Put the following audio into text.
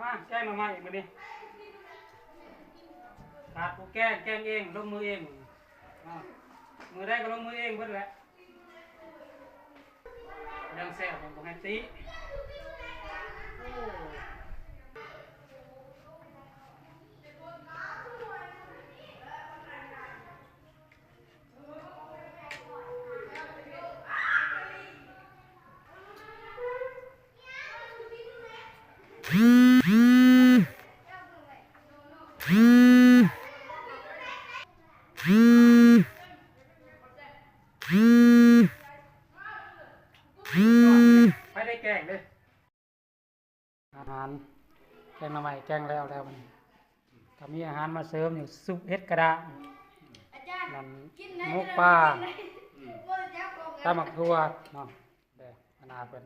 มาแกงมาอีกมื้อนี้ขาดผู้แกงเองลงมือเองมือได้ก็ลงมือเองเบิดแหละยังแซ่บบ่ให้ติไม่ได้แกงเลยอาหารแกงใหม่แกงแล้วมันก็มีอาหารมาเสริมอย่างซุปเห็ดกระด้างนั่นหมูปลาตำบักถั่วเนาะเด้อขนาดเป็น